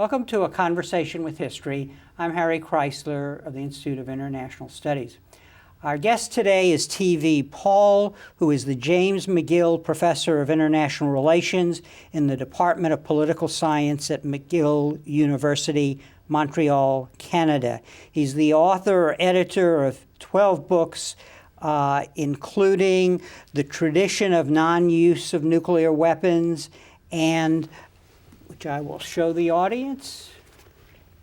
Welcome to A Conversation with History. I'm Harry Kreisler of the Institute of International Studies. Our guest today is T.V. Paul, who is the James McGill Professor of International Relations in the Department of Political Science at McGill University, Montreal, Canada. He's the author or editor of 12 books, including The Tradition of Non-Use of Nuclear Weapons, and which I will show the audience,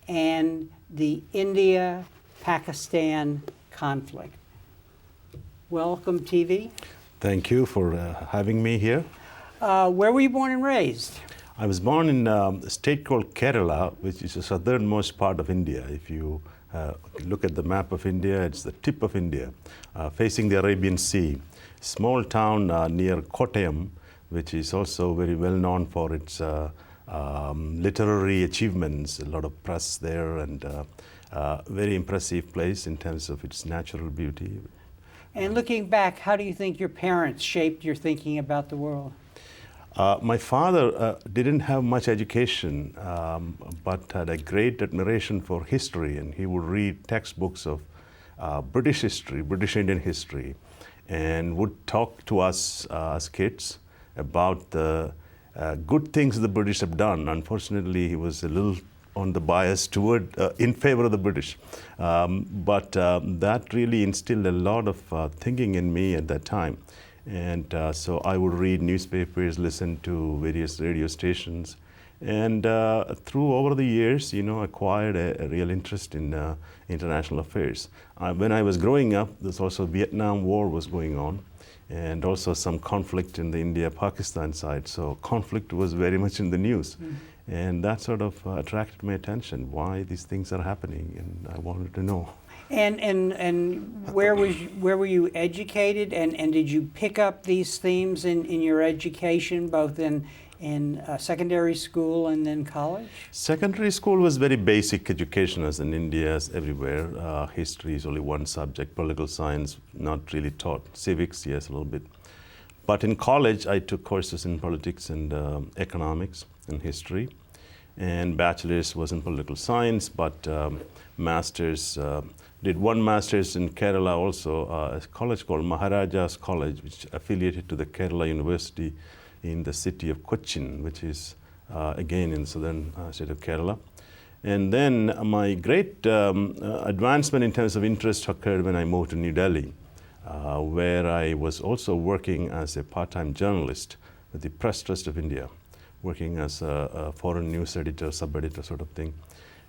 and the India-Pakistan conflict. Welcome, TV. Thank you for having me here. Where were you born and raised? I was born in a state called Kerala, which is the southernmost part of India. If you look at the map of India, it's the tip of India, facing the Arabian Sea. Small town near Kottayam, which is also very well known for its literary achievements, a lot of press there, and very impressive place in terms of its natural beauty. And looking back, how do you think your parents shaped your thinking about the world? My father didn't have much education, but had a great admiration for history, and he would read textbooks of British history, British Indian history, and would talk to us as kids about the good things the British have done. Unfortunately, he was a little on the bias toward in favor of the British, but that really instilled a lot of thinking in me at that time. And so I would read newspapers, listen to various radio stations, and through over the years, acquired a real interest in international affairs. When I was growing up, there's also Vietnam War was going on, and also some conflict in the India-Pakistan side. So conflict was very much in the news. And that sort of attracted my attention, why these things are happening, and I wanted to know. And where were you educated, and did you pick up these themes in your education, both in secondary school and then college? Secondary school was very basic education, as in India, as everywhere. History is only one subject, political science not really taught, civics, yes, a little bit. But in college, I took courses in politics and economics and history, and bachelor's was in political science, but master's, did one master's in Kerala also, a college called Maharaja's College, which affiliated to the Kerala University in the city of Cochin, which is again in the southern state of Kerala. And then my great advancement in terms of interest occurred when I moved to New Delhi, where I was also working as a part-time journalist with the Press Trust of India, working as a foreign news editor, sub-editor sort of thing.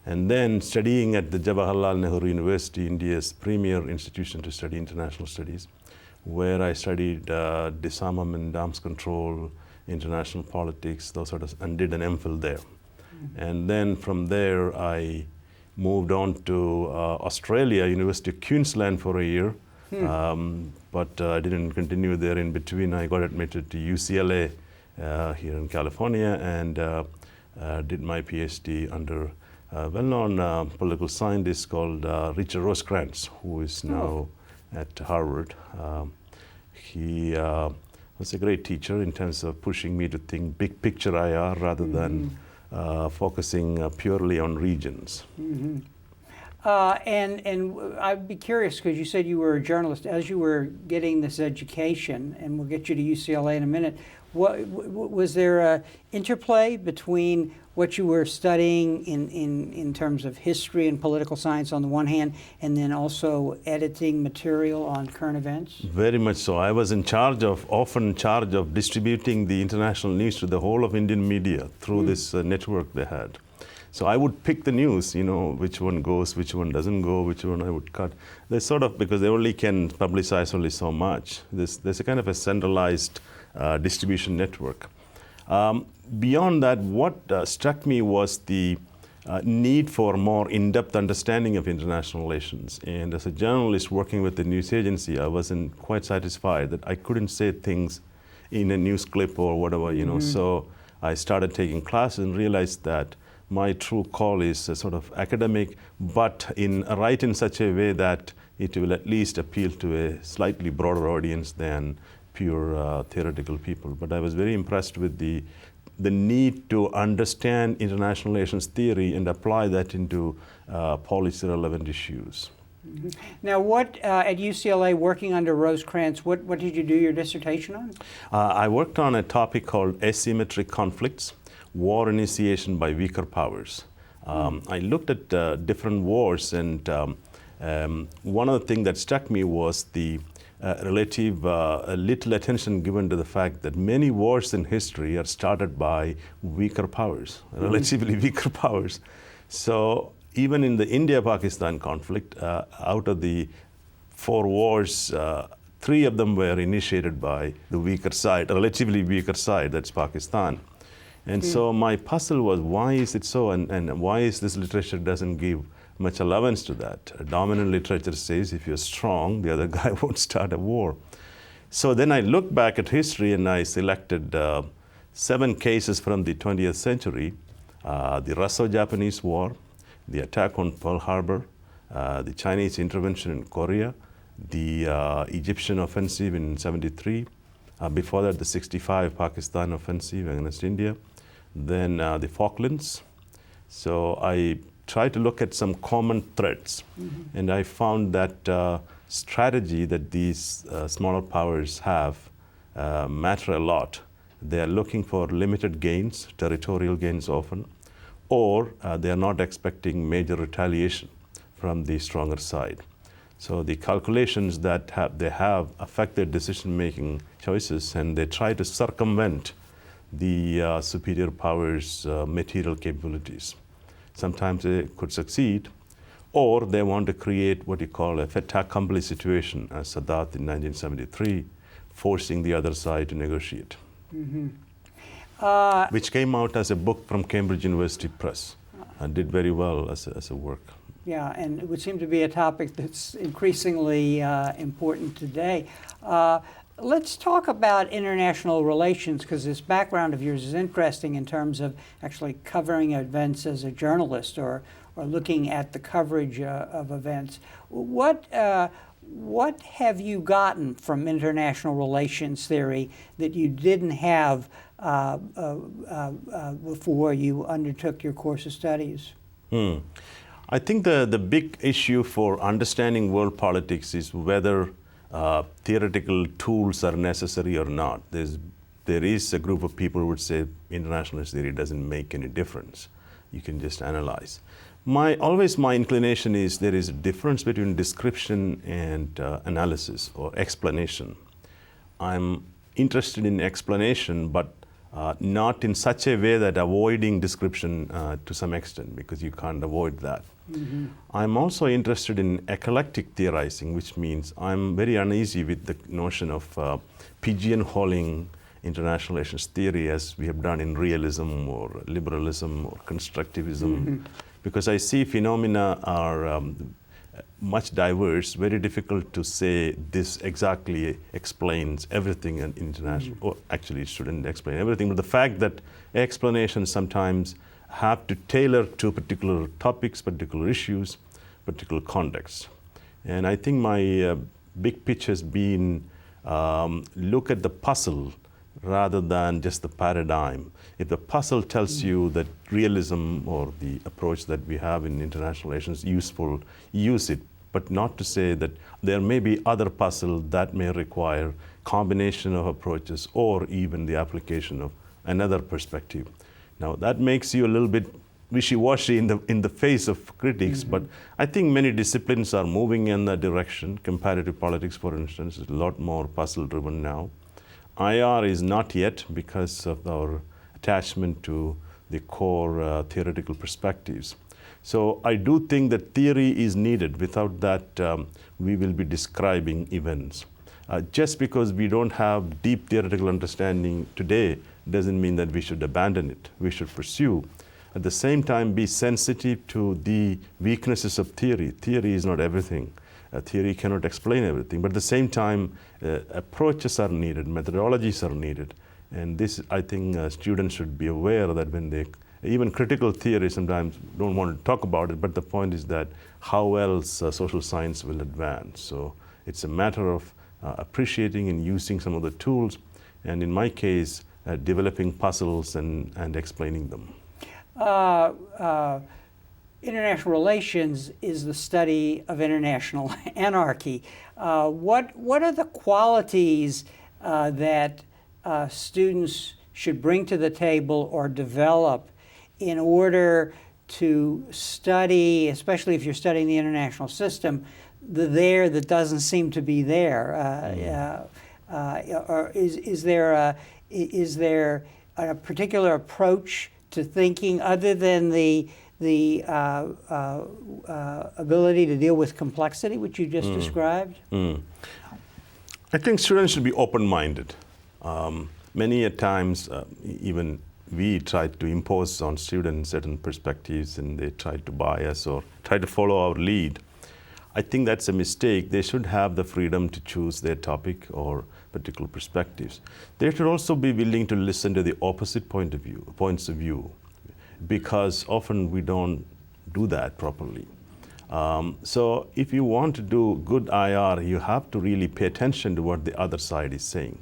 And then studying at the Jawaharlal Nehru University, India's premier institution to study international studies, where I studied disarmament, arms control, international politics, those sort of, and did an MPhil there. And then from there, I moved on to Australia, University of Queensland for a year. But I didn't continue there. In between, I got admitted to UCLA here in California, and did my PhD under a well-known political scientist called Richard Rosecrans, who is now at Harvard. He was a great teacher in terms of pushing me to think big picture IR rather than focusing purely on regions. And I'd be curious, because you said you were a journalist. As you were getting this education, and we'll get you to UCLA in a minute, was there an interplay between what you were studying in terms of history and political science on the one hand, and then also editing material on current events? Very much so. I was often in charge of distributing the international news to the whole of Indian media through this network they had. So I would pick the news, which one goes, which one doesn't go, which one I would cut. They sort of, because they only can publicize only so much. There's a kind of a centralized distribution network. Beyond that, what struck me was the need for more in-depth understanding of international relations. And as a journalist working with the news agency, I wasn't quite satisfied that I couldn't say things in a news clip or whatever, So I started taking classes and realized that my true call is a sort of academic, but write in such a way that it will at least appeal to a slightly broader audience than pure theoretical people. But I was very impressed with the the need to understand international relations theory and apply that into policy relevant issues. Mm-hmm. Now, what at UCLA, working under Rosecrans, what did you do your dissertation on? I worked on a topic called asymmetric conflicts, war initiation by weaker powers. I looked at different wars, and one of the things that struck me was the relative little attention given to the fact that many wars in history are started by weaker powers, relatively weaker powers. So even in the India-Pakistan conflict, out of the 4 wars, 3 of them were initiated by the weaker side, relatively weaker side, that's Pakistan. And so my puzzle was, why is it so, and why is this literature doesn't give much allowance to that? Dominant literature says if you're strong, the other guy won't start a war. So then I looked back at history and I selected 7 cases from the 20th century, the Russo-Japanese War, the attack on Pearl Harbor, the Chinese intervention in Korea, the Egyptian offensive in '73, before that the '65 Pakistan offensive against India, then the Falklands. So I tried to look at some common threads, and I found that strategy that these smaller powers have matter a lot. They are looking for limited gains, territorial gains often, or they are not expecting major retaliation from the stronger side. So the calculations that they have affect their decision-making choices, and they try to circumvent the superior power's material capabilities. Sometimes they could succeed, or they want to create what you call a fait accompli situation, as Sadat in 1973, forcing the other side to negotiate. Which came out as a book from Cambridge University Press and did very well as a work. Yeah, and it would seem to be a topic that's increasingly important today. Let's talk about international relations, because this background of yours is interesting in terms of actually covering events as a journalist or looking at the coverage of events. What have you gotten from international relations theory that you didn't have before you undertook your course of studies? I think the big issue for understanding world politics is whether theoretical tools are necessary or not. There is a group of people who would say internationalist theory doesn't make any difference. You can just analyze. Always my inclination is there is a difference between description and analysis or explanation. I'm interested in explanation, but not in such a way that avoiding description to some extent, because you can't avoid that. I'm also interested in eclectic theorizing, which means I'm very uneasy with the notion of pigeonholing international relations theory as we have done in realism or liberalism or constructivism, because I see phenomena are much diverse, very difficult to say this exactly explains everything in international, or actually it shouldn't explain everything, but the fact that explanations sometimes have to tailor to particular topics, particular issues, particular contexts. And I think my big pitch has been look at the puzzle rather than just the paradigm. If the puzzle tells you that realism or the approach that we have in international relations is useful, use it, but not to say that there may be other puzzle that may require combination of approaches or even the application of another perspective. Now that makes you a little bit wishy-washy in the face of critics, but I think many disciplines are moving in that direction. Comparative politics, for instance, is a lot more puzzle-driven now. IR is not yet, because of our attachment to the core theoretical perspectives. So I do think that theory is needed. Without that, we will be describing events. Just because we don't have deep theoretical understanding today doesn't mean that we should abandon it. We should pursue. At the same time, be sensitive to the weaknesses of theory. Theory is not everything. Theory cannot explain everything. But at the same time, approaches are needed, methodologies are needed. And this, I think, students should be aware that when they, even critical theory sometimes don't want to talk about it, but the point is that how else social science will advance. So it's a matter of appreciating and using some of the tools. And in my case, developing puzzles and explaining them. International relations is the study of international anarchy. What are the qualities that students should bring to the table or develop in order to study, especially if you're studying the international system, the there that doesn't seem to be there? Or is there a particular approach to thinking other than the ability to deal with complexity, which you just described? I think students should be open-minded. Many a times, even we try to impose on students certain perspectives and they try to bias or try to follow our lead. I think that's a mistake. They should have the freedom to choose their topic or particular perspectives. They should also be willing to listen to the opposite points of view, because often we don't do that properly. So if you want to do good IR, you have to really pay attention to what the other side is saying.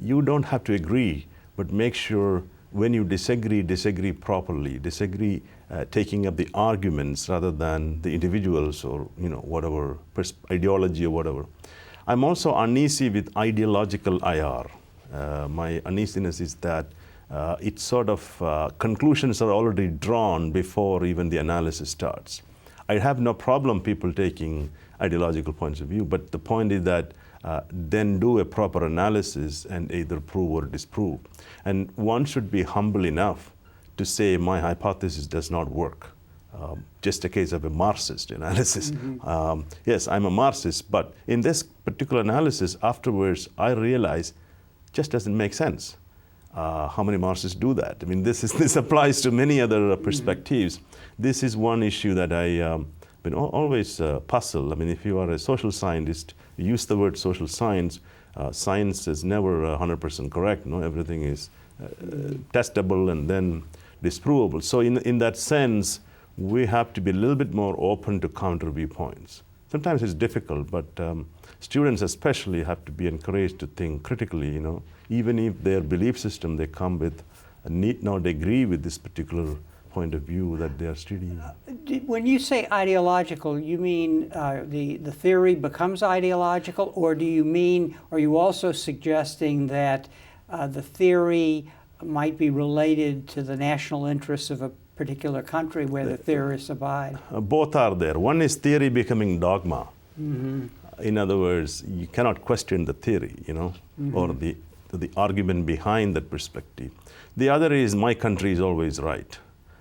You don't have to agree, but make sure when you disagree properly, taking up the arguments rather than the individuals or whatever ideology or whatever. I'm also uneasy with ideological IR. My uneasiness is that it's sort of conclusions are already drawn before even the analysis starts. I have no problem people taking ideological points of view, but the point is that then do a proper analysis and either prove or disprove. And one should be humble enough to say my hypothesis does not work. Just a case of a Marxist analysis. Yes, I'm a Marxist, but in this particular analysis, afterwards, I realize just doesn't make sense. How many Marxists do that? I mean, this applies to many other perspectives. This is one issue that I been always puzzled. I mean, if you are a social scientist, you use the word social science. Science is never 100% correct. No, everything is testable and then disprovable. So in that sense, we have to be a little bit more open to counter viewpoints. Sometimes it's difficult, but students especially have to be encouraged to think critically, even if their belief system they come with need not agree with this particular point of view that they are studying. When you say ideological, you mean the theory becomes ideological, or do you mean, are you also suggesting that the theory might be related to the national interests of a particular country where the theorists abide? Both are there. One is theory becoming dogma. In other words, you cannot question the theory, or the argument behind that perspective. The other is my country is always right,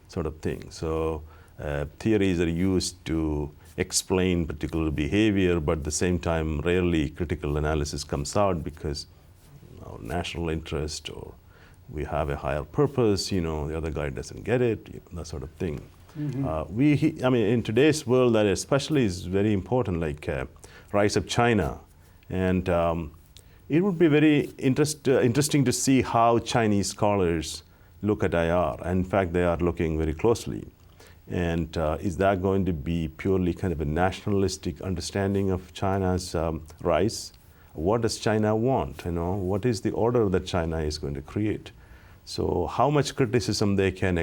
sort of thing. So theories are used to explain particular behavior, but at the same time, rarely critical analysis comes out because our national interest or we have a higher purpose, the other guy doesn't get it, that sort of thing. I mean, in today's world, that especially is very important, like rise of China. And it would be very interesting to see how Chinese scholars look at IR. In fact, they are looking very closely. And is that going to be purely kind of a nationalistic understanding of China's rise? What does China want? What is the order that China is going to create? So how much criticism they can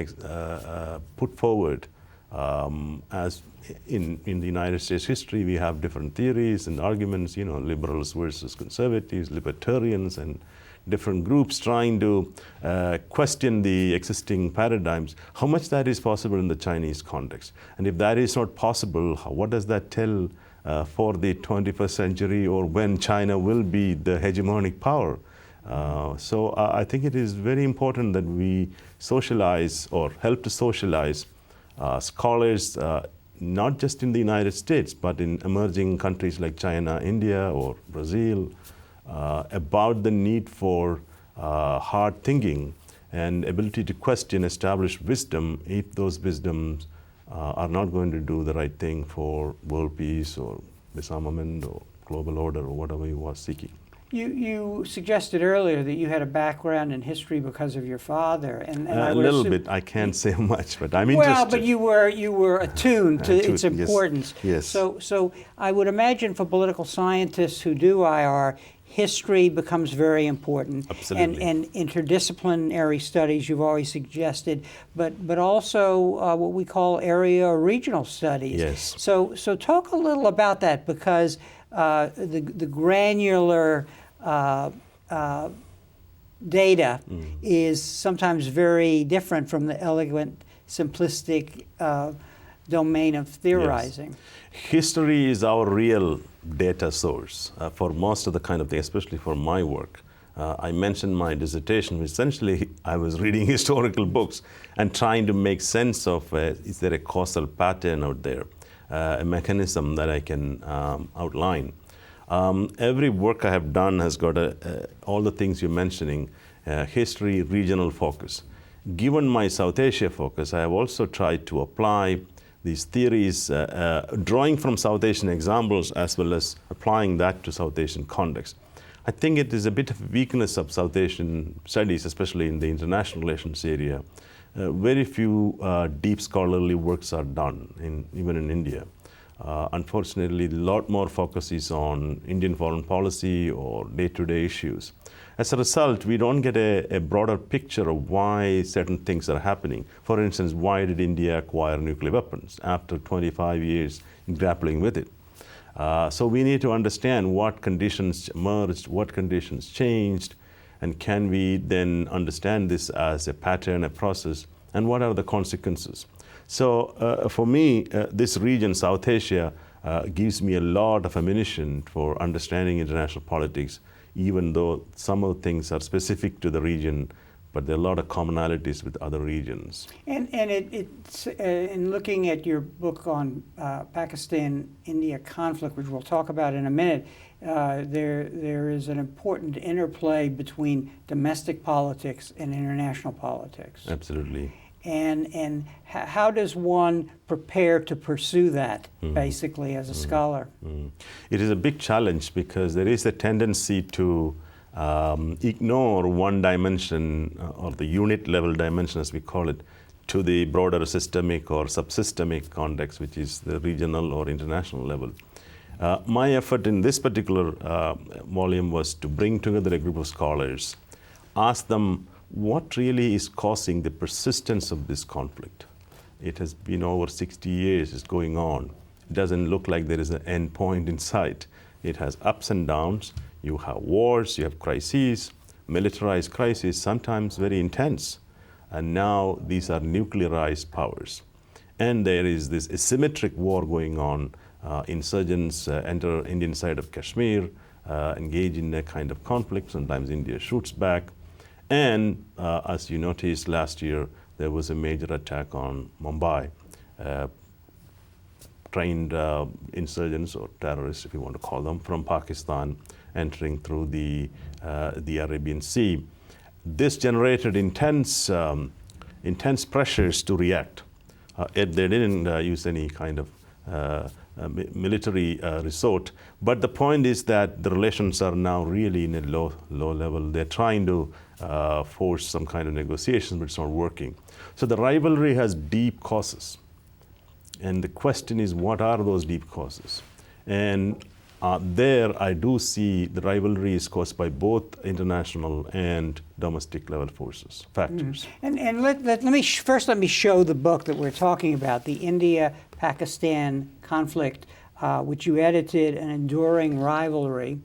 put forward. As in the United States history, we have different theories and arguments, liberals versus conservatives, libertarians, and different groups trying to question the existing paradigms. How much that is possible in the Chinese context? And if that is not possible, what does that tell for the 21st century or when China will be the hegemonic power? So I think it is very important that we socialize or help to socialize scholars, not just in the United States, but in emerging countries like China, India, or Brazil, about the need for hard thinking and ability to question established wisdom if those wisdoms are not going to do the right thing for world peace or disarmament or global order or whatever you are seeking. You suggested earlier that you had a background in history because of your father, and a little bit. I can't say much, but I'm interested. Well, but you were attuned to its importance. Yes. So I would imagine for political scientists who do IR, history becomes very important. Absolutely. And interdisciplinary studies, you've always suggested, but also what we call area or regional studies. Yes. So talk a little about that, because the granular data is sometimes very different from the elegant, simplistic domain of theorizing. Yes. History is our real data source for most of the kind of thing, especially for my work. I mentioned my dissertation, which essentially I was reading historical books and trying to make sense of is there a causal pattern out there, a mechanism that I can outline. Every work I have done has got all the things you're mentioning, history, regional focus. Given my South Asia focus, I have also tried to apply these theories, drawing from South Asian examples as well as applying that to South Asian context. I think it is a bit of a weakness of South Asian studies, especially in the international relations area. Very few deep scholarly works are done, even in India. Unfortunately, a lot more focus is on Indian foreign policy or day-to-day issues. As a result, we don't get a broader picture of why certain things are happening. For instance, why did India acquire nuclear weapons after 25 years grappling with it? So we need to understand what conditions emerged, what conditions changed, and can we then understand this as a pattern, a process, and what are the consequences? So for me, this region, South Asia, gives me a lot of ammunition for understanding international politics, even though some of the things are specific to the region, but there are a lot of commonalities with other regions. And it's in looking at your book on Pakistan-India conflict, which we'll talk about in a minute, there is an important interplay between domestic politics and international politics. Absolutely. And how does one prepare to pursue that, basically, as a scholar? It is a big challenge because there is a tendency to ignore one dimension, or the unit level dimension as we call it, to the broader systemic or subsystemic context, which is the regional or international level. My effort in this particular volume was to bring together a group of scholars, ask them what really is causing the persistence of this conflict. It has been over 60 years, it's going on. It doesn't look like there is an end point in sight. It has ups and downs. You have wars, you have crises, militarized crises, sometimes very intense. And now these are nuclearized powers. And there is this asymmetric war going on. Insurgents enter Indian side of Kashmir, engage in a kind of conflict. Sometimes India shoots back. And as you noticed last year, there was a major attack on Mumbai. Trained insurgents or terrorists, if you want to call them, from Pakistan entering through the Arabian Sea. This generated intense pressures to react. They didn't use any kind of military resort, but the point is that the relations are now really in a low level. They're trying to force some kind of negotiations, but it's not working. So the rivalry has deep causes. And the question is, what are those deep causes? And there I do see the rivalry is caused by both international and domestic level forces, factors. And let me show the book that we're talking about, the India-Pakistan conflict, which you edited, An Enduring Rivalry.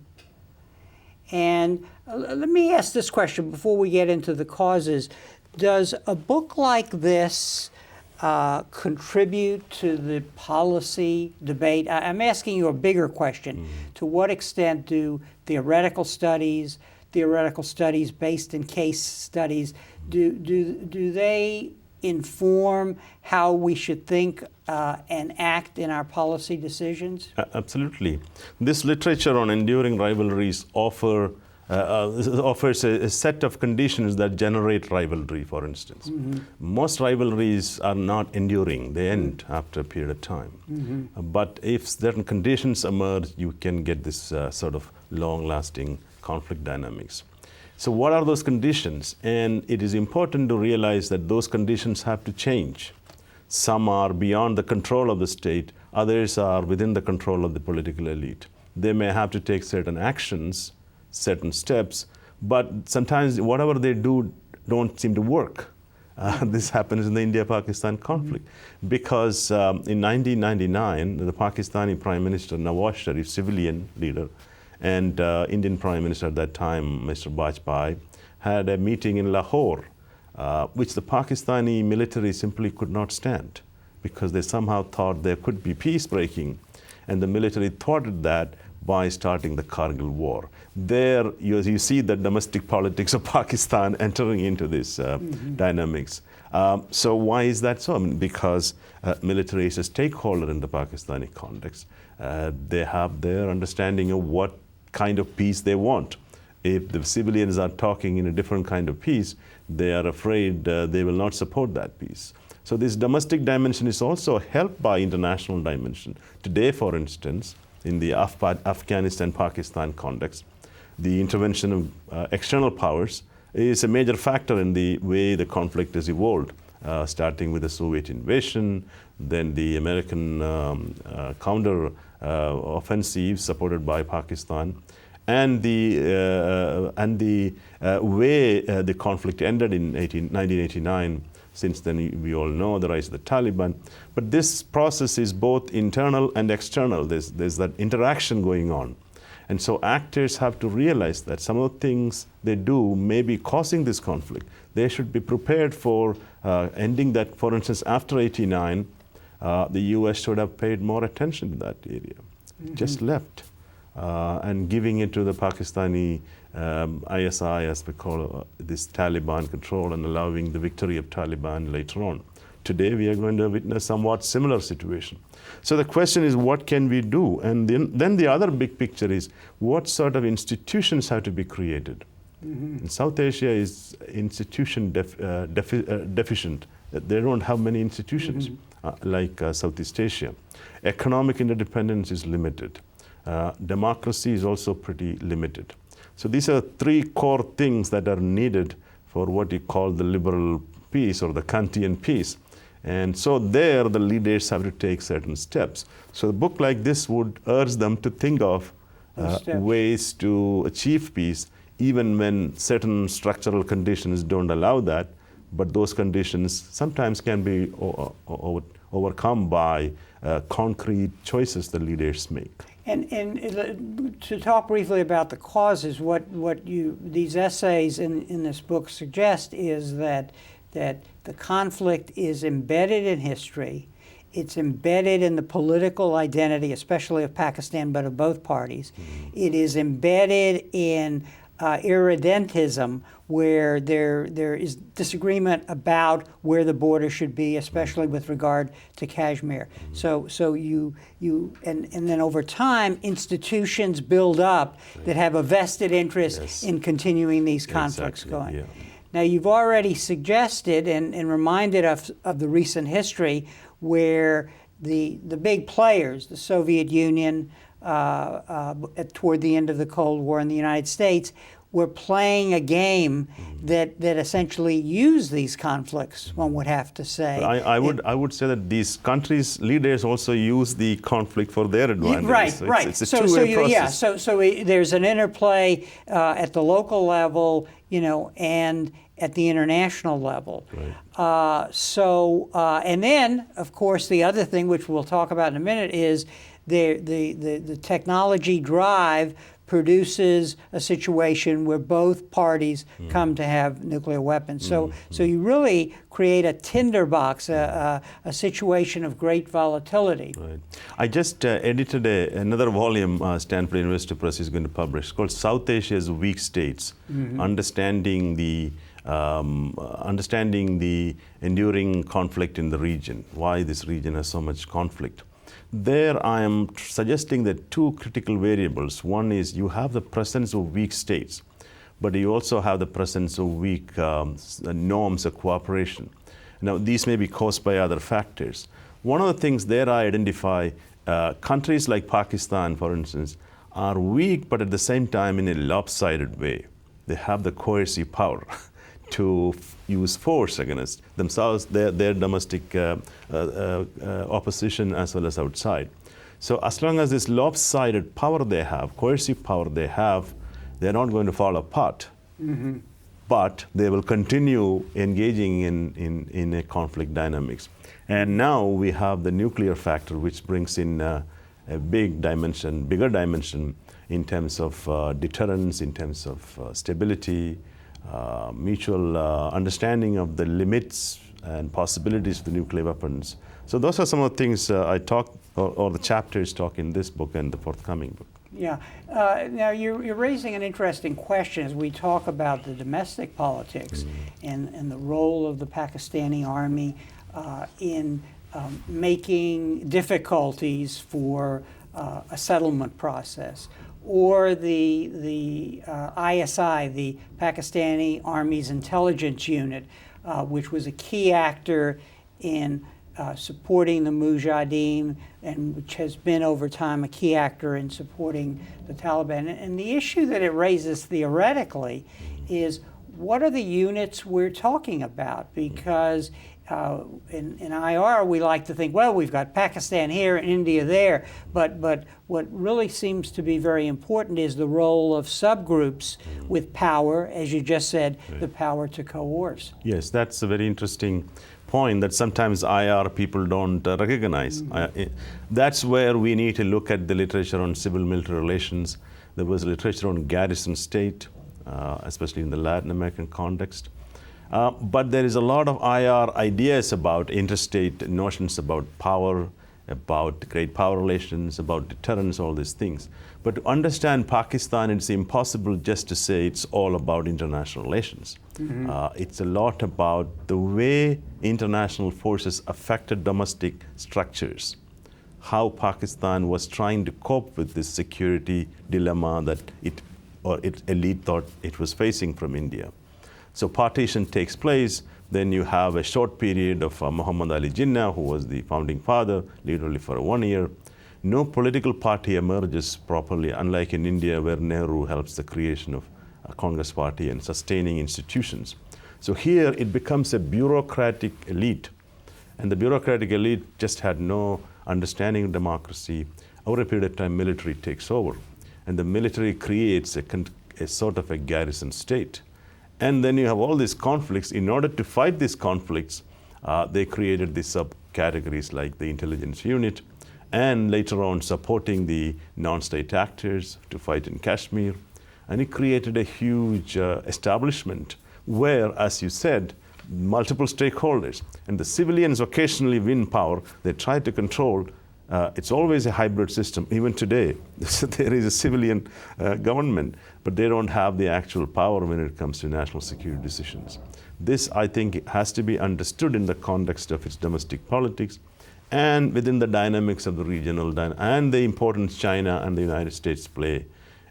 And let me ask this question before we get into the causes. Does a book like this contribute to the policy debate? I'm asking you a bigger question. To what extent do theoretical studies based in case studies, do they inform how we should think and act in our policy decisions? Absolutely. This literature on enduring rivalries offers a set of conditions that generate rivalry, for instance. Most rivalries are not enduring. They end after a period of time. But if certain conditions emerge, you can get this sort of long-lasting conflict dynamics. So what are those conditions? And it is important to realize that those conditions have to change. Some are beyond the control of the state, others are within the control of the political elite. They may have to take certain actions certain steps, but sometimes whatever they do don't seem to work. This happens in the India-Pakistan conflict because in 1999, the Pakistani Prime Minister Nawaz Sharif, civilian leader, and Indian Prime Minister at that time, Mr. Bajpai, had a meeting in Lahore, which the Pakistani military simply could not stand because they somehow thought there could be peace breaking, and the military thwarted that by starting the Kargil War. There, you see the domestic politics of Pakistan entering into this dynamics. So why is that so? I mean, because military is a stakeholder in the Pakistani context. They have their understanding of what kind of peace they want. If the civilians are talking in a different kind of peace, they are afraid they will not support that peace. So this domestic dimension is also helped by international dimension. Today, for instance, in the Afghanistan-Pakistan context, the intervention of external powers is a major factor in the way the conflict has evolved, starting with the Soviet invasion, then the American counter offensive supported by Pakistan, and the way the conflict ended in 1989. Since then, we all know the rise of the Taliban. But this process is both internal and external. There's that interaction going on. And so actors have to realize that some of the things they do may be causing this conflict. They should be prepared for ending that. For instance, after '89, the US should have paid more attention to that area. Just left. And giving it to the Pakistani ISI, as we call this Taliban control, and allowing the victory of Taliban later on. Today, we are going to witness somewhat similar situation. So the question is, what can we do? And then the other big picture is, what sort of institutions have to be created? And South Asia is institution deficient. They don't have many institutions like Southeast Asia. Economic interdependence is limited. Democracy is also pretty limited. So these are three core things that are needed for what you call the liberal peace or the Kantian peace. And so there, the leaders have to take certain steps. So a book like this would urge them to think of ways to achieve peace, even when certain structural conditions don't allow that. But those conditions sometimes can be overcome by concrete choices the leaders make. And to talk briefly about the causes, what these essays in this book suggest is that the conflict is embedded in history. It's embedded in the political identity, especially of Pakistan, but of both parties. It is embedded in irredentism, where there is disagreement about where the border should be, especially with regard to Kashmir. So you and then over time, institutions build up that have a vested interest in continuing these conflicts going. Yeah. Now, you've already suggested and reminded us of the recent history where the big players, the Soviet Union, toward the end of the Cold War, in the United States, were playing a game that essentially used these conflicts, one would have to say. I would say that these countries' leaders also use the conflict for their advantage. Right, so right. It's a two-way process. So there's an interplay at the local level, and at the international level. Right. And then, of course, the other thing, which we'll talk about in a minute, is the technology drive produces a situation where both parties come to have nuclear weapons. So you really create a tinderbox, a situation of great volatility. Right. I just edited another volume Stanford University Press is going to publish, called South Asia's Weak States, understanding the enduring conflict in the region, why this region has so much conflict. There I am suggesting that two critical variables. One is you have the presence of weak states, but you also have the presence of weak norms of cooperation. Now, these may be caused by other factors. One of the things there I identify, countries like Pakistan, for instance, are weak, but at the same time in a lopsided way. They have the coercive power to use force against themselves, their domestic opposition, as well as outside. So as long as this lopsided power they have, coercive power they have, they're not going to fall apart. But they will continue engaging in a conflict dynamics. And now we have the nuclear factor, which brings in a bigger dimension in terms of deterrence, in terms of stability, mutual understanding of the limits and possibilities of the nuclear weapons. So those are some of the things I talk, or the chapters talk in this book and the forthcoming book. Yeah. Now you're raising an interesting question as we talk about the domestic politics and the role of the Pakistani army in making difficulties for a settlement process, or the ISI, the Pakistani Army's intelligence unit, which was a key actor in supporting the Mujahideen, and which has been over time a key actor in supporting the Taliban. And the issue that it raises theoretically is, what are the units we're talking about? Because in IR we like to think, well, we've got Pakistan here and India there, but what really seems to be very important is the role of subgroups with power, as you just said, the power to coerce. Yes, that's a very interesting point that sometimes IR people don't recognize. That's where we need to look at the literature on civil-military relations. There was literature on garrison state, especially in the Latin American context. But there is a lot of IR ideas about interstate notions, about power, about great power relations, about deterrence, all these things. But to understand Pakistan, it's impossible just to say it's all about international relations. It's a lot about the way international forces affected domestic structures, how Pakistan was trying to cope with this security dilemma that its elite thought it was facing from India. So partition takes place, then you have a short period of Muhammad Ali Jinnah, who was the founding father, literally for 1 year. No political party emerges properly, unlike in India, where Nehru helps the creation of a Congress party and sustaining institutions. So here it becomes a bureaucratic elite, and the bureaucratic elite just had no understanding of democracy. Over a period of time, military takes over, and the military creates a sort of a garrison state. And then you have all these conflicts. In order to fight these conflicts, they created these subcategories like the intelligence unit, and later on supporting the non-state actors to fight in Kashmir. And it created a huge establishment where, as you said, multiple stakeholders. And the civilians occasionally win power. They try to control. It's always a hybrid system. Even today, there is a civilian government, but they don't have the actual power when it comes to national security decisions. This, I think, has to be understood in the context of its domestic politics and within the dynamics of the regional and the importance China and the United States play.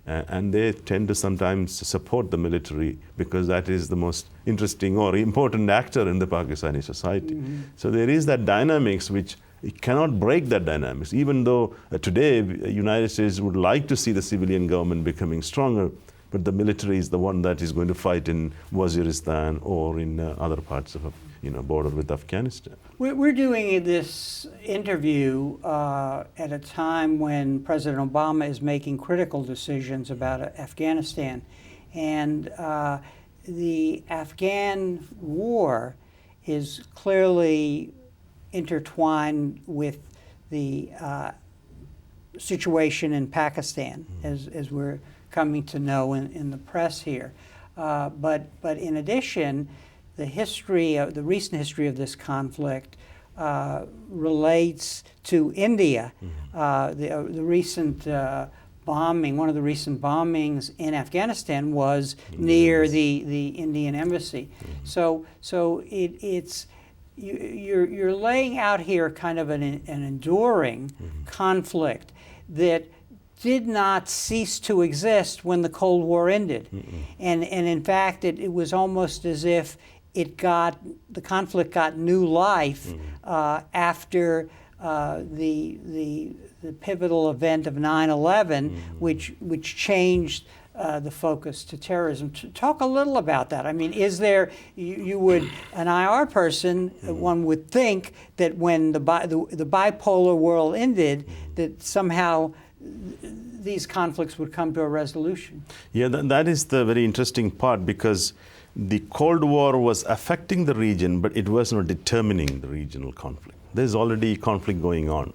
And they tend to sometimes support the military because that is the most interesting or important actor in the Pakistani society. So there is that dynamics which it cannot break that dynamics, even though today the United States would like to see the civilian government becoming stronger, but the military is the one that is going to fight in Waziristan or in other parts of border with Afghanistan. We're doing this interview at a time when President Obama is making critical decisions about Afghanistan. And the Afghan war is clearly intertwined with the situation in Pakistan, as we're coming to know in the press here. But in addition, the recent history of this conflict relates to India. The recent bombing, one of the recent bombings in Afghanistan was near the Indian embassy. So it's you're laying out here kind of an enduring conflict that did not cease to exist when the Cold War ended. And in fact, it was almost as if the conflict got new life after the pivotal event of 9/11, which changed the focus to terrorism. Talk a little about that. I mean, is there, you would, an IR person, one would think that when the bipolar world ended, that somehow these conflicts would come to a resolution. Yeah, that is the very interesting part, because the Cold War was affecting the region, but it was not determining the regional conflict. There's already conflict going on.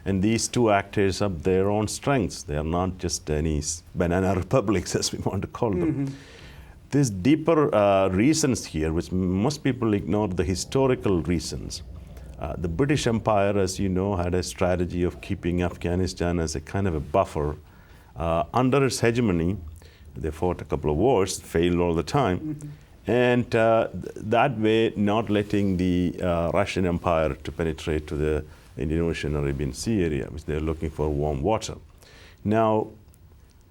And these two actors have their own strengths. They are not just any banana republics, as we want to call them. There's deeper reasons here, which most people ignore, the historical reasons. The British Empire, as you know, had a strategy of keeping Afghanistan as a kind of a buffer. Under its hegemony, they fought a couple of wars, failed all the time. And that way, not letting the Russian Empire to penetrate to the Indian Ocean, Arabian Sea area, which they're looking for warm water. Now,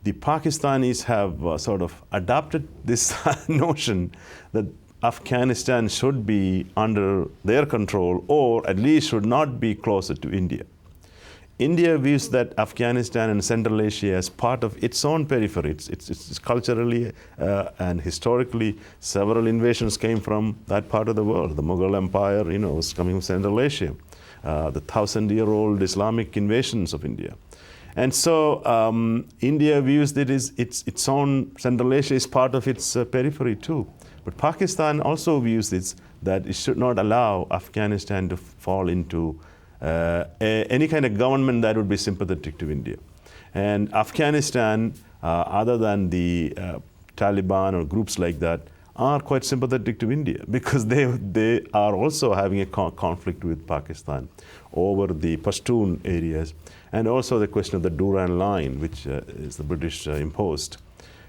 the Pakistanis have sort of adopted this notion that Afghanistan should be under their control, or at least should not be closer to India. India views that Afghanistan and Central Asia as part of its own periphery. It's culturally and historically, several invasions came from that part of the world. The Mughal Empire, was coming from Central Asia. The 1,000-year-old Islamic invasions of India. And so India views that its own Central Asia is part of its periphery too. But Pakistan also views this, that it should not allow Afghanistan to fall into any kind of government that would be sympathetic to India. And Afghanistan, other than the Taliban or groups like that, are quite sympathetic to India, because they are also having a conflict with Pakistan over the Pashtun areas, and also the question of the Durand Line, which is the British imposed.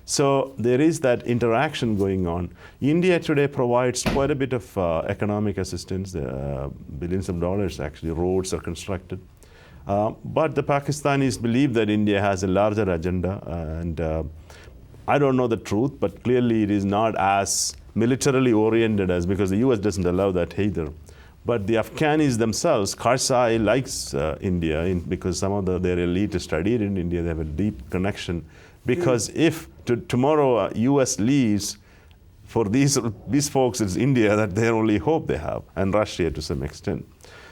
So there is that interaction going on. India today provides quite a bit of economic assistance, billions of dollars actually, roads are constructed. But the Pakistanis believe that India has a larger agenda, and I don't know the truth, but clearly it is not as militarily oriented as, because the US doesn't allow that either. But the Afghanis themselves, Karzai likes India because some of their elite studied in India. They have a deep connection. Because if tomorrow US leaves, for these folks, it's India that their only hope they have, and Russia to some extent.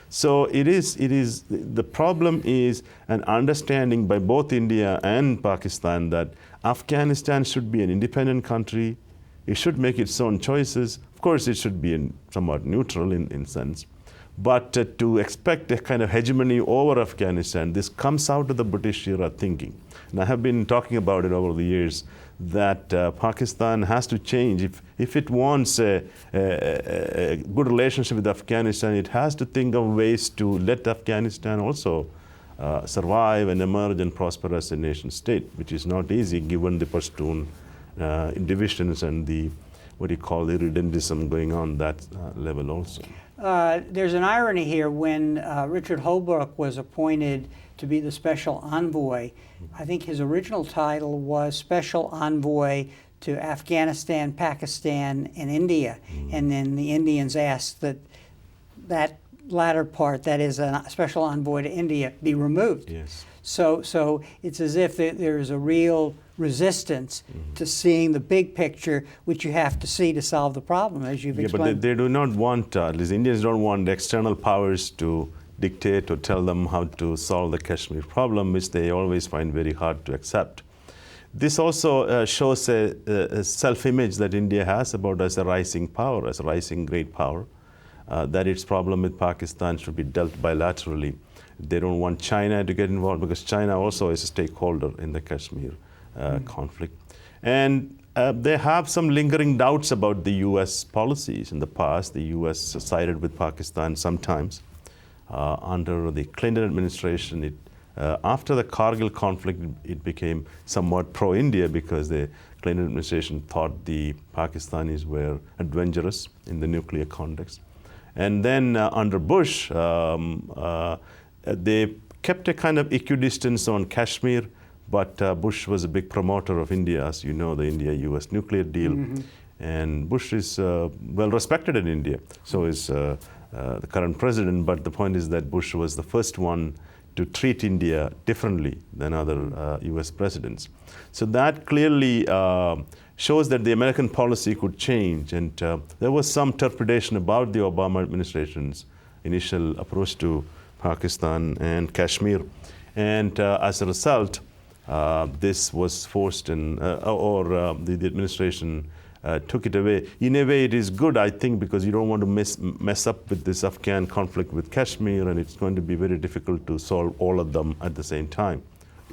So the problem is an understanding by both India and Pakistan that Afghanistan should be an independent country. It should make its own choices. Of course, it should be somewhat neutral in sense. But to expect a kind of hegemony over Afghanistan, this comes out of the British era thinking. And I have been talking about it over the years, that Pakistan has to change. If it wants a good relationship with Afghanistan, it has to think of ways to let Afghanistan also survive and emerge and prosper as a nation state, which is not easy given the Pashtun divisions and the, what you call, the redundism going on that level also. There's an irony here. When Richard Holbrooke was appointed to be the special envoy, I think his original title was Special Envoy to Afghanistan, Pakistan, and India. And then the Indians asked that latter part, that is a special envoy to India, be removed. Yes. So it's as if there's a real resistance to seeing the big picture, which you have to see to solve the problem, as you've explained. But they do not want, these Indians don't want external powers to dictate or tell them how to solve the Kashmir problem, which they always find very hard to accept. This also shows a self-image that India has about as a rising power, as a rising great power, that its problem with Pakistan should be dealt bilaterally. They don't want China to get involved, because China also is a stakeholder in the Kashmir conflict. And they have some lingering doubts about the US policies in the past. The US sided with Pakistan sometimes. Under the Clinton administration, after the Kargil conflict, it became somewhat pro-India, because the Clinton administration thought the Pakistanis were adventurous in the nuclear context. And then under Bush, they kept a kind of equidistance on Kashmir, but Bush was a big promoter of India, as you know, the India-US nuclear deal. And Bush is well respected in India, so is the current president, but the point is that Bush was the first one to treat India differently than other US presidents. So that clearly shows that the American policy could change, and there was some trepidation about the Obama administration's initial approach to Pakistan and Kashmir. And as a result, this was forced in, the administration took it away. In a way, it is good, I think, because you don't want to mess up with this Afghan conflict with Kashmir, and it's going to be very difficult to solve all of them at the same time,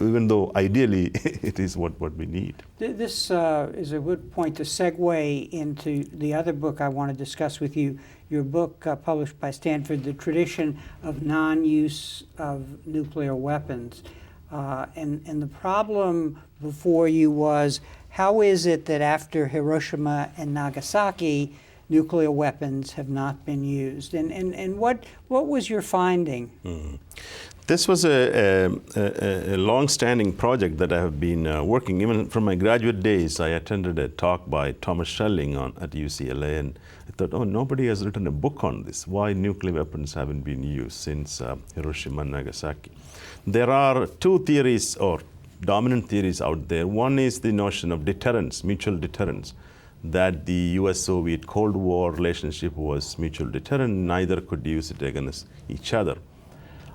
even though ideally it is what we need. This is a good point to segue into the other book I want to discuss with you. Your book published by Stanford, The Tradition of Non-Use of Nuclear Weapons. And the problem before you was, how is it that after Hiroshima and Nagasaki, nuclear weapons have not been used? And what was your finding? Mm. This was a long-standing project that I have been working. Even from my graduate days, I attended a talk by Thomas Schelling at UCLA, and I thought, oh, nobody has written a book on this. Why nuclear weapons haven't been used since Hiroshima and Nagasaki? There are two theories, or dominant theories out there. One is the notion of deterrence, mutual deterrence, that the US-Soviet Cold War relationship was mutual deterrent, neither could use it against each other.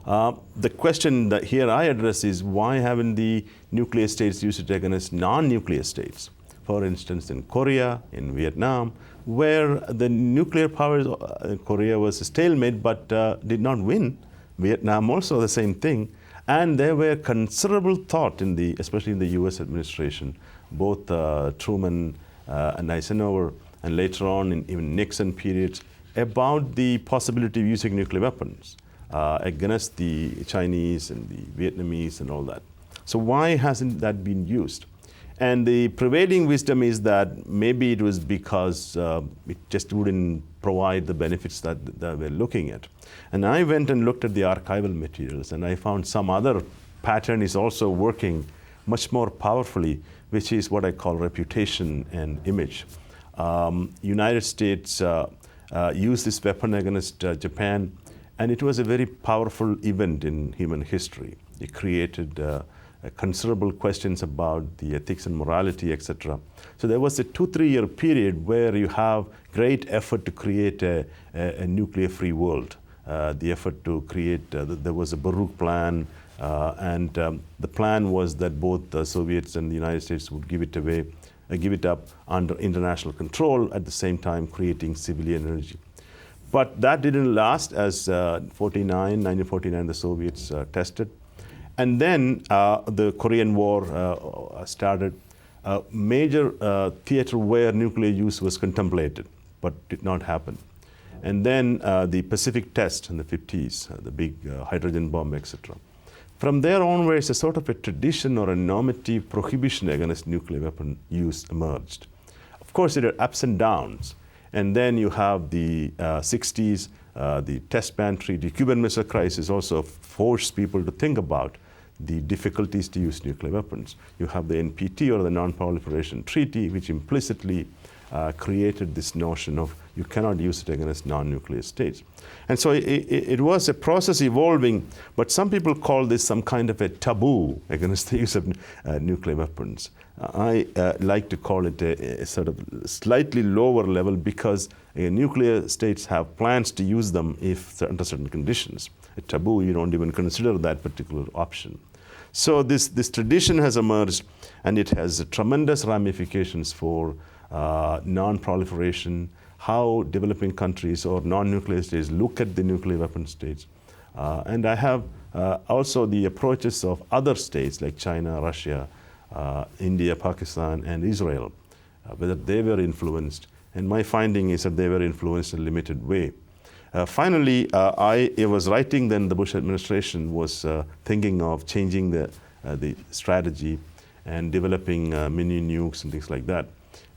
The question that here I address is, why haven't the nuclear states used it against non-nuclear states? For instance, in Korea, in Vietnam, where the nuclear powers, Korea was a stalemate but did not win. Vietnam also the same thing. And there were considerable thought especially in the US administration, both Truman and Eisenhower, and later on in even Nixon periods, about the possibility of using nuclear weapons against the Chinese and the Vietnamese and all that. So why hasn't that been used? And the prevailing wisdom is that maybe it was because it just wouldn't provide the benefits that we're looking at. And I went and looked at the archival materials, and I found some other pattern is also working much more powerfully, which is what I call reputation and image. United States used this weapon against Japan, and it was a very powerful event in human history. It created considerable questions about the ethics and morality, etc. So there was a 2-3 year period where you have great effort to create a nuclear-free world. The effort to create, there was a Baruch plan, and the plan was that both the Soviets and the United States would give it up under international control, at the same time creating civilian energy. But that didn't last, as 1949, the Soviets tested. And then the Korean War started, a major theater where nuclear use was contemplated, but did not happen. And then the Pacific test in the 50s, the big hydrogen bomb, etc. From there onwards, a sort of a tradition or a normative prohibition against nuclear weapon use emerged. Of course, there are ups and downs. And then you have the 60s, the test ban treaty, Cuban Missile Crisis also forced people to think about the difficulties to use nuclear weapons. You have the NPT, or the Non-Proliferation Treaty, which implicitly created this notion of you cannot use it against non-nuclear states. And so it was a process evolving, but some people call this some kind of a taboo against the use of nuclear weapons. I like to call it a sort of slightly lower level, because nuclear states have plans to use them if under certain conditions. A taboo, you don't even consider that particular option. So this tradition has emerged, and it has tremendous ramifications for non-proliferation, how developing countries or non-nuclear states look at the nuclear weapon states. And I have also the approaches of other states like China, Russia, India, Pakistan, and Israel, whether they were influenced. And my finding is that they were influenced in a limited way. Finally, I was writing then the Bush administration was thinking of changing the strategy and developing mini nukes and things like that.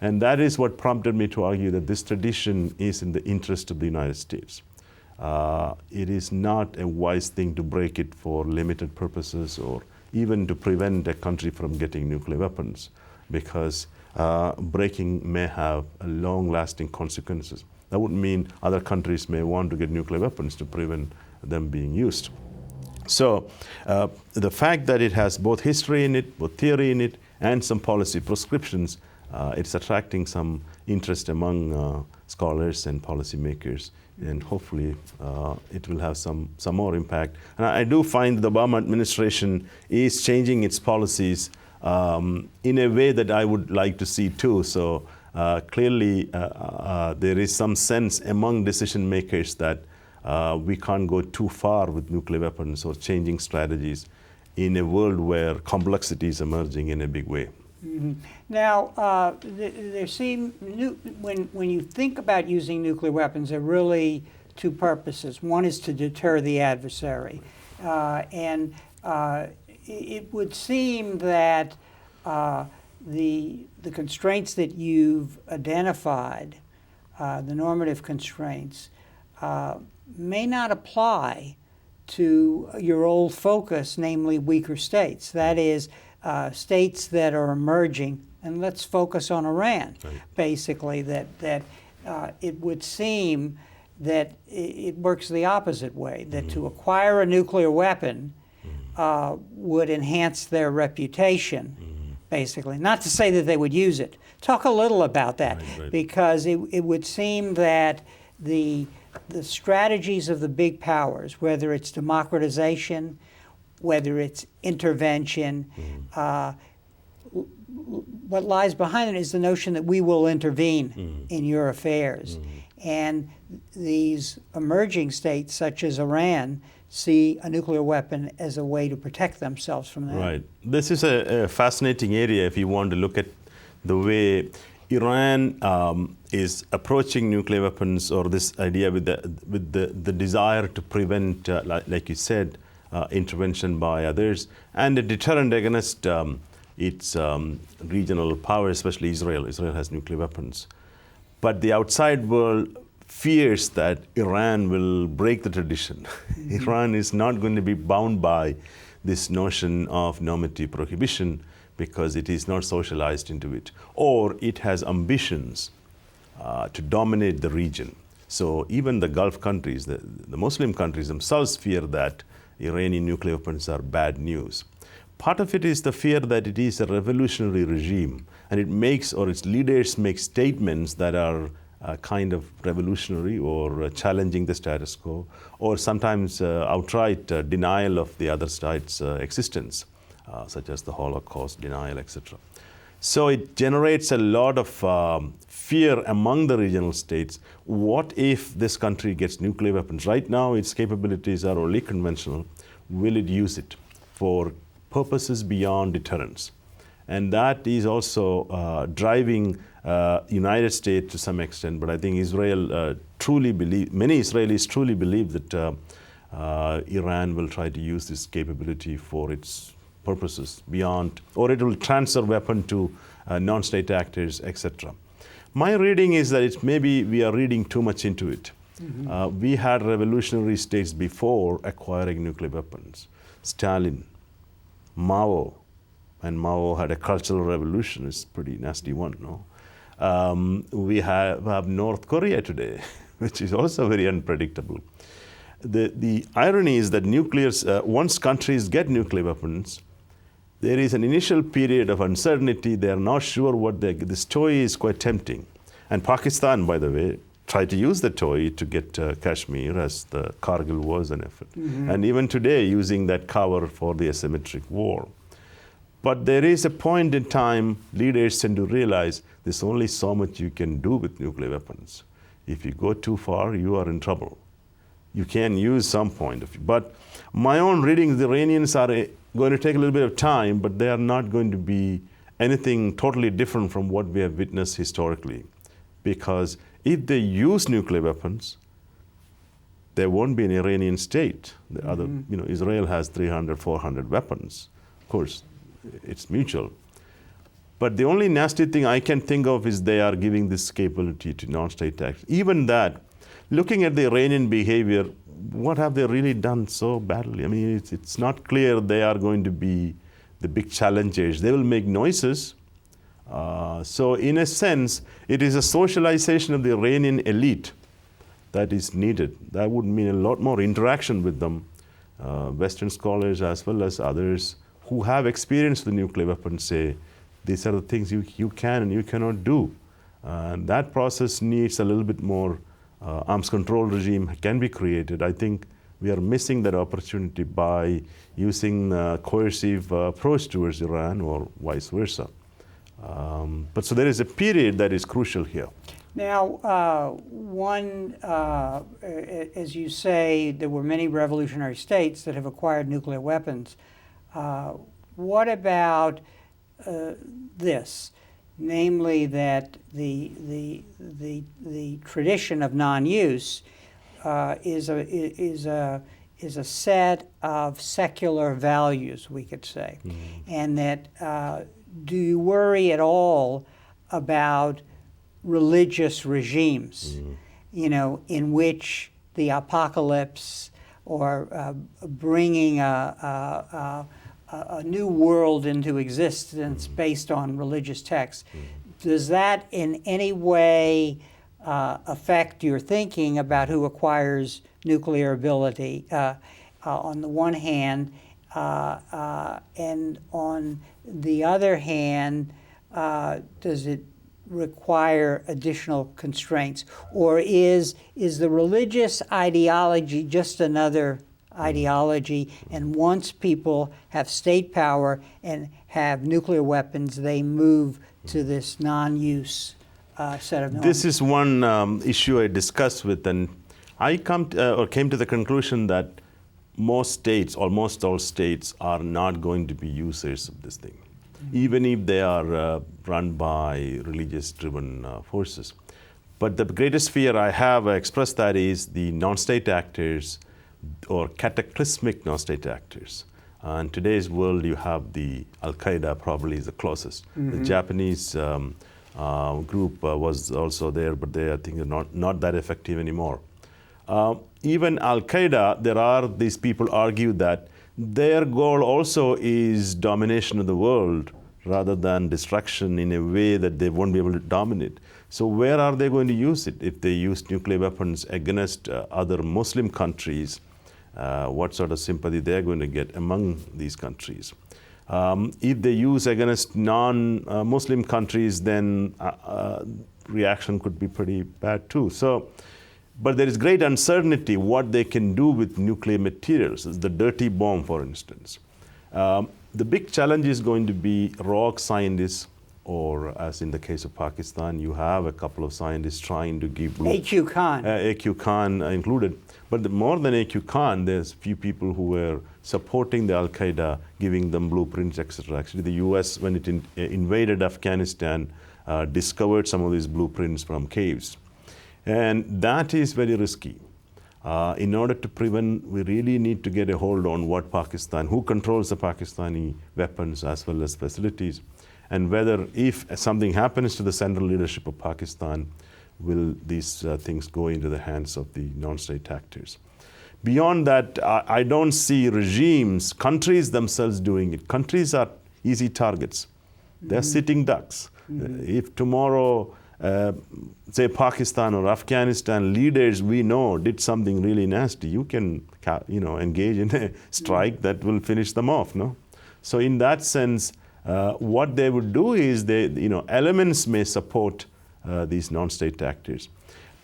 And that is what prompted me to argue that this tradition is in the interest of the United States. It is not a wise thing to break it for limited purposes, or even to prevent a country from getting nuclear weapons, because breaking may have long-lasting consequences. That would mean other countries may want to get nuclear weapons to prevent them being used. So the fact that it has both history in it, both theory in it, and some policy prescriptions, it's attracting some interest among scholars and policymakers. and hopefully it will have some more impact. And I do find the Obama administration is changing its policies in a way that I would like to see too. So clearly there is some sense among decision makers that we can't go too far with nuclear weapons or changing strategies in a world where complexity is emerging in a big way. Mm-hmm. Now, when you think about using nuclear weapons, there are really two purposes. One is to deter the adversary, and it would seem that the constraints that you've identified, the normative constraints, may not apply to your old focus, namely weaker states. That is, states that are emerging, and let's focus on Iran, right. Basically, that it would seem that it works the opposite way, that to acquire a nuclear weapon would enhance their reputation, basically. Not to say that they would use it. Talk a little about that, right. Because it would seem that the strategies of the big powers, whether it's democratization, whether it's intervention, what lies behind it is the notion that we will intervene in your affairs. And these emerging states, such as Iran, see a nuclear weapon as a way to protect themselves from that. Right. This is a fascinating area if you want to look at the way Iran is approaching nuclear weapons, or this idea with the desire to prevent, like you said, intervention by others, and a deterrent against its regional power, especially Israel. Israel has nuclear weapons. But the outside world fears that Iran will break the tradition. Iran is not going to be bound by this notion of normative prohibition because it is not socialized into it, or it has ambitions to dominate the region. So even the Gulf countries, the Muslim countries themselves fear that Iranian nuclear weapons are bad news. Part of it is the fear that it is a revolutionary regime, and it makes, or its leaders make statements that are kind of revolutionary or challenging the status quo, or sometimes outright denial of the other side's existence, such as the Holocaust denial, etc. So it generates a lot of fear among the regional states. What if this country gets nuclear weapons? Right now, its capabilities are only conventional. Will it use it for purposes beyond deterrence? And that is also driving United States to some extent. But I think Israel many Israelis truly believe that Iran will try to use this capability for its purposes beyond, or it will transfer weapon to non-state actors, etc. My reading is that maybe we are reading too much into it. We had revolutionary states before acquiring nuclear weapons. Stalin, Mao, and Mao had a cultural revolution. It's a pretty nasty one, no? We have North Korea today, which is also very unpredictable. The irony is that once countries get nuclear weapons, there is an initial period of uncertainty. They are not sure what this toy is quite tempting. And Pakistan, by the way, tried to use the toy to get Kashmir, as the Kargil was an effort. And even today, using that cover for the asymmetric war. But there is a point in time, leaders tend to realize there's only so much you can do with nuclear weapons. If you go too far, you are in trouble. You can use some point of view. But my own reading, the Iranians are going to take a little bit of time, but they are not going to be anything totally different from what we have witnessed historically. Because if they use nuclear weapons, there won't be an Iranian state. Israel has 300, 400 weapons. Of course, it's mutual. But the only nasty thing I can think of is they are giving this capability to non-state actors. Even that, looking at the Iranian behavior, what have they really done so badly? I mean, it's not clear they are going to be the big challengers. They will make noises. So in a sense, it is a socialization of the Iranian elite that is needed. That would mean a lot more interaction with them, Western scholars as well as others who have experience with nuclear weapons say, these are the things you can and you cannot do. And that process needs a little bit more arms control regime can be created. I think we are missing that opportunity by using coercive approach towards Iran or vice versa. But so there is a period that is crucial here. Now, as you say, there were many revolutionary states that have acquired nuclear weapons. What about this? Namely, that the tradition of non-use is a set of secular values, we could say, and that do you worry at all about religious regimes, you know, in which the apocalypse or bringing a new world into existence based on religious texts, does that in any way affect your thinking about who acquires nuclear ability on the one hand, and on the other hand, does it require additional constraints? Or is the religious ideology just another ideology, and once people have state power and have nuclear weapons, they move to this non-use set of norms? This is one issue I discussed with, and I came to the conclusion that most states, almost all states, are not going to be users of this thing, even if they are run by religious-driven forces. But the greatest fear I have expressed that is the non-state actors or cataclysmic non-state actors. In today's world, you have the Al-Qaeda probably is the closest. The Japanese group was also there, but they, I think, are not that effective anymore. Even Al-Qaeda, there are these people argue that their goal also is domination of the world rather than destruction in a way that they won't be able to dominate. So where are they going to use it? If they use nuclear weapons against other Muslim countries, what sort of sympathy they're going to get among these countries? If they use against non-Muslim countries, then reaction could be pretty bad too. So, but there is great uncertainty what they can do with nuclear materials, the dirty bomb, for instance. The big challenge is going to be rogue scientists, or as in the case of Pakistan, you have a couple of scientists trying to give... A.Q. Khan. A.Q. Khan included. But more than A.Q. Khan, there's few people who were supporting the Al-Qaeda, giving them blueprints, etc. Actually, the U.S., when it invaded Afghanistan, discovered some of these blueprints from caves. And that is very risky. In order to prevent, we really need to get a hold on what Pakistan, who controls the Pakistani weapons as well as facilities, and whether if something happens to the central leadership of Pakistan, will these things go into the hands of the non-state actors. Beyond that, I don't see regimes, countries themselves doing it. Countries are easy targets. They're sitting ducks. If tomorrow, say Pakistan or Afghanistan leaders we know did something really nasty, you can engage in a strike that will finish them off, no? So in that sense, what they would do is elements may support these non-state actors.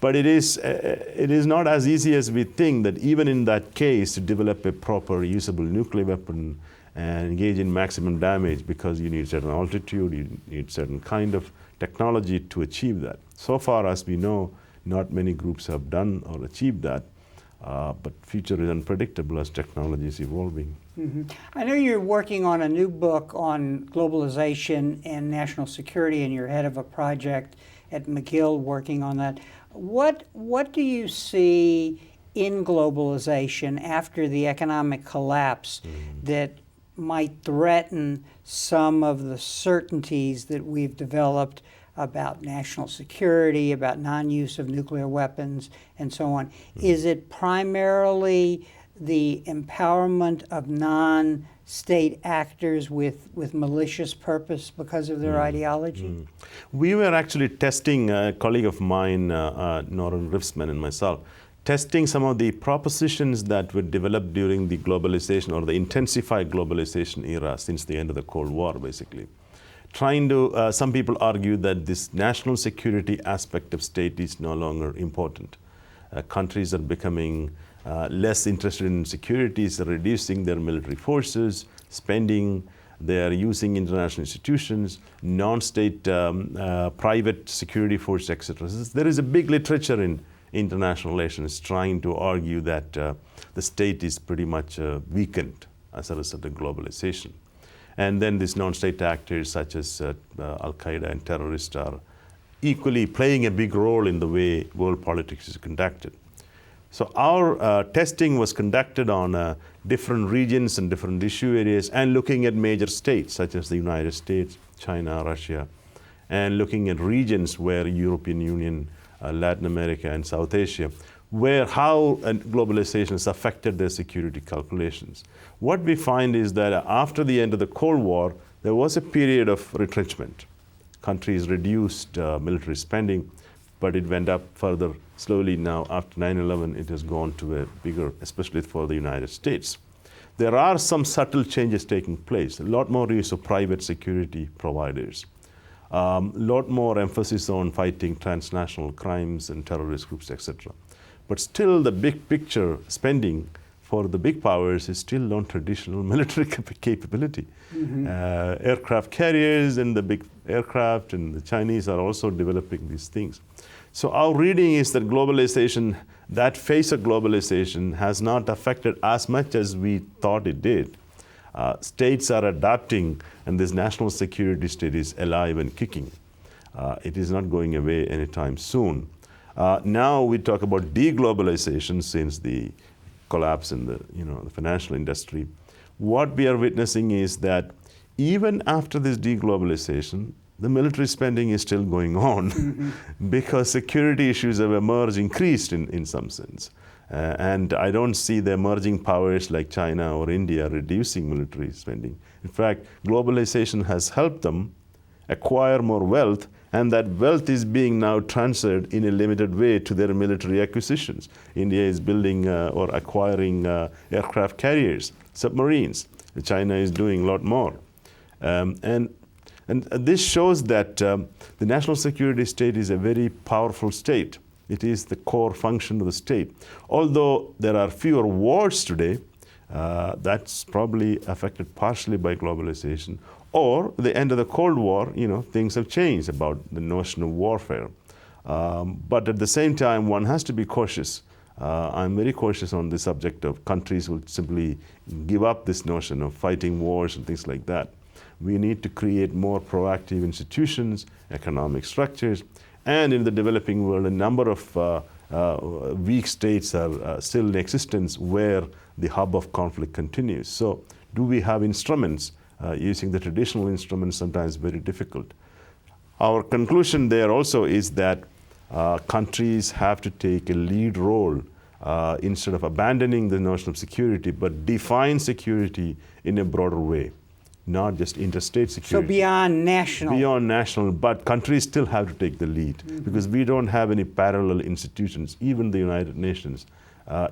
But it is not as easy as we think that even in that case to develop a proper usable nuclear weapon and engage in maximum damage, because you need certain altitude, you need certain kind of technology to achieve that. So far as we know, not many groups have done or achieved that, but future is unpredictable as technology is evolving. I know you're working on a new book on globalization and national security, and you're head of a project at McGill working on that. What do you see in globalization after the economic collapse that might threaten some of the certainties that we've developed about national security, about non-use of nuclear weapons, and so on? Is it primarily the empowerment of non-state actors with malicious purpose because of their ideology? We were actually testing, a colleague of mine, Norman Rifsman and myself, testing some of the propositions that were developed during the globalization or the intensified globalization era since the end of the Cold War, basically. Trying to, some people argue that this national security aspect of state is no longer important. Countries are becoming less interested in securities, reducing their military forces, spending. They are using international institutions, non-state private security forces, etc. There is a big literature in international relations trying to argue that the state is pretty much weakened as a result of globalization. And then these non-state actors such as Al-Qaeda and terrorists are equally playing a big role in the way world politics is conducted. So our testing was conducted on different regions and different issue areas and looking at major states such as the United States, China, Russia, and looking at regions where European Union, Latin America, and South Asia, where how globalization has affected their security calculations. What we find is that after the end of the Cold War, there was a period of retrenchment. Countries reduced military spending, but it went up further slowly now. After 9/11, it has gone to a bigger, especially for the United States. There are some subtle changes taking place, a lot more use of private security providers, a lot more emphasis on fighting transnational crimes and terrorist groups, etc. But still the big picture spending for the big powers is still non-traditional military capability. Aircraft carriers and the big aircraft, and the Chinese are also developing these things. So our reading is that globalization, that phase of globalization has not affected as much as we thought it did. States are adapting, and this national security state is alive and kicking. It is not going away anytime soon. Now we talk about deglobalization since the collapse in the financial industry. What we are witnessing is that even after this deglobalization, the military spending is still going on because security issues have increased in some sense. And I don't see the emerging powers like China or India reducing military spending. In fact, globalization has helped them acquire more wealth, and that wealth is being now transferred in a limited way to their military acquisitions. India is building or acquiring aircraft carriers, submarines. China is doing a lot more. And this shows that the national security state is a very powerful state. It is the core function of the state. Although there are fewer wars today, that's probably affected partially by globalization. Or the end of the Cold War, things have changed about the notion of warfare. But at the same time, one has to be cautious. I'm very cautious on the subject of countries who simply give up this notion of fighting wars and things like that. We need to create more proactive institutions, economic structures, and in the developing world, a number of weak states are still in existence where the hub of conflict continues. So do we have instruments? Using the traditional instruments sometimes very difficult. Our conclusion there also is that countries have to take a lead role instead of abandoning the notion of security, but define security in a broader way, not just interstate security. So beyond national. Beyond national, but countries still have to take the lead because we don't have any parallel institutions, even the United Nations,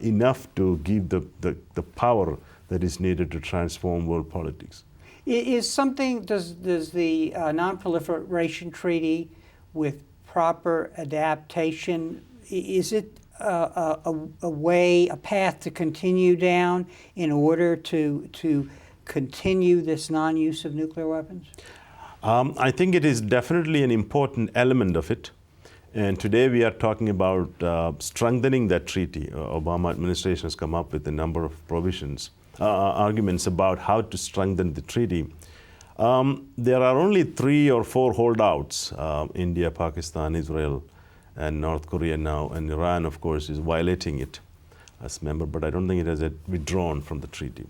enough to give the power that is needed to transform world politics. Does the Non-Proliferation Treaty with proper adaptation, is it a path to continue down in order to continue this non-use of nuclear weapons? I think it is definitely an important element of it. And today we are talking about strengthening that treaty. Obama administration has come up with a number of provisions, arguments about how to strengthen the treaty. There are only 3 or 4 holdouts, India, Pakistan, Israel, and North Korea now, and Iran, of course, is violating it as a member, but I don't think it has withdrawn from the treaty.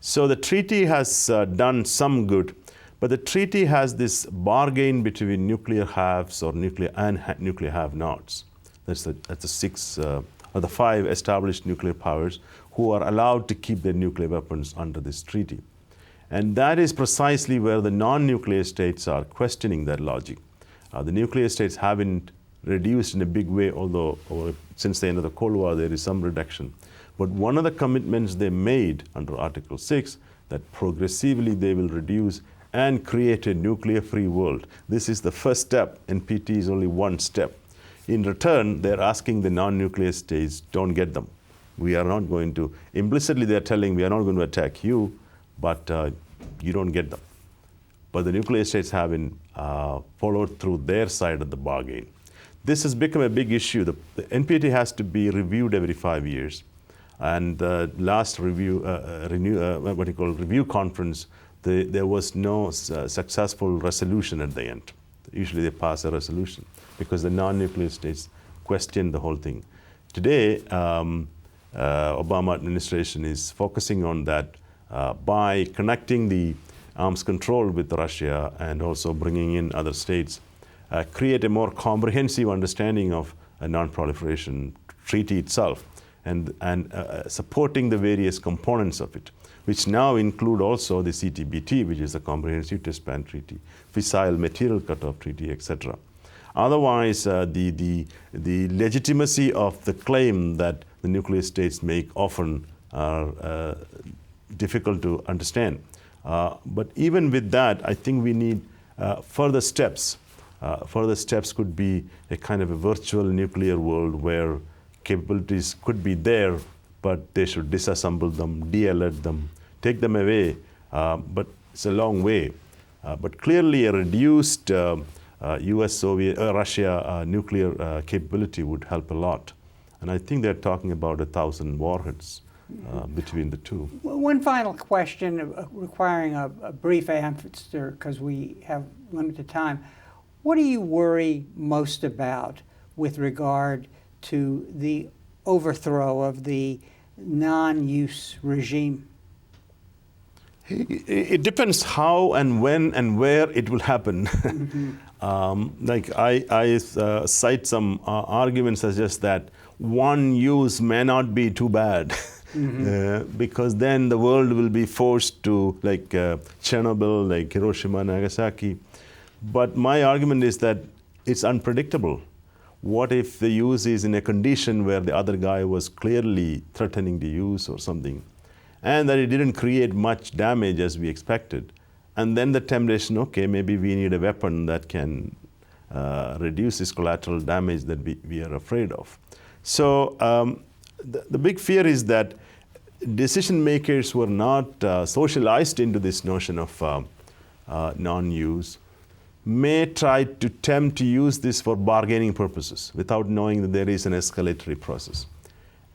So the treaty has done some good, but the treaty has this bargain between nuclear haves or nuclear have-nots. That's the 6 or the 5 established nuclear powers who are allowed to keep their nuclear weapons under this treaty. And that is precisely where the non-nuclear states are questioning that logic. The nuclear states haven't reduced in a big way, although since the end of the Cold War there is some reduction. But one of the commitments they made under Article 6, that progressively they will reduce and create a nuclear-free world. This is the first step. NPT is only one step. in return, they're asking the non-nuclear states, don't get them. We are not going to, implicitly they're telling, we are not going to attack you, but you don't get them. But the nuclear states haven't followed through their side of the bargain. This has become a big issue. The NPT has to be reviewed every 5 years. And the last review conference, there was no successful resolution at the end. Usually they pass a resolution because the non-nuclear states question the whole thing. Today, Obama administration is focusing on that by connecting the arms control with Russia and also bringing in other states, create a more comprehensive understanding of a non-proliferation treaty itself and supporting the various components of it, which now include also the CTBT, which is the Comprehensive Test Ban Treaty, Fissile Material Cutoff Treaty, etc. Otherwise, the legitimacy of the claim that the nuclear states make often are difficult to understand. But even with that, I think we need further steps. Further steps could be a kind of a virtual nuclear world where capabilities could be there, but they should disassemble them, de-alert them, take them away. But it's a long way. But clearly a reduced US-Russia nuclear capability would help a lot. And I think they're talking about 1,000 warheads between the two. One final question requiring a brief answer because we have limited time. What do you worry most about with regard to the overthrow of the non-use regime? It depends how and when and where it will happen. Like I cite some arguments suggest that one use may not be too bad because then the world will be forced to, like Chernobyl, like Hiroshima and Nagasaki. But my argument is that it's unpredictable. What if the use is in a condition where the other guy was clearly threatening the use or something, and that it didn't create much damage as we expected? And then the temptation, okay, maybe we need a weapon that can reduce this collateral damage that we are afraid of. So the big fear is that decision makers were not socialized into this notion of non-use may try to attempt to use this for bargaining purposes without knowing that there is an escalatory process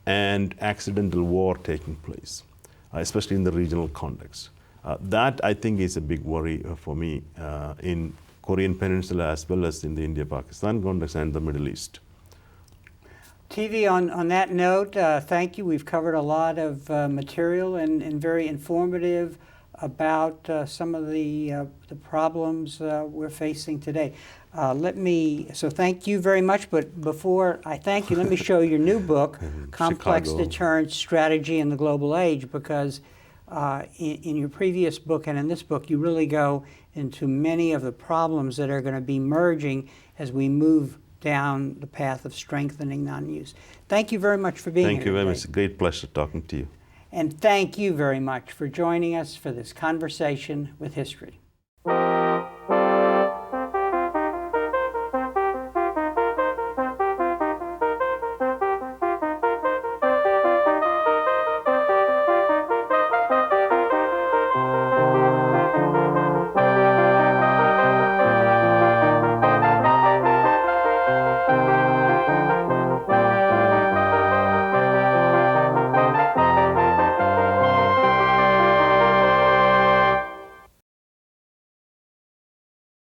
and accidental war taking place, especially in the regional context. That, I think, is a big worry for me in Korean Peninsula as well as in the India-Pakistan context and the Middle East. TV, on that note, thank you. We've covered a lot of material and very informative about some of the problems we're facing today. So thank you very much, but before I thank you, let me show your new book, Complex Deterrence Strategy in the Global Age, because in your previous book and in this book, you really go into many of the problems that are going to be merging as we move down the path of strengthening non-use. Thank you very much for being here. Thank you very much. It's a great pleasure talking to you. And thank you very much for joining us for this conversation with history.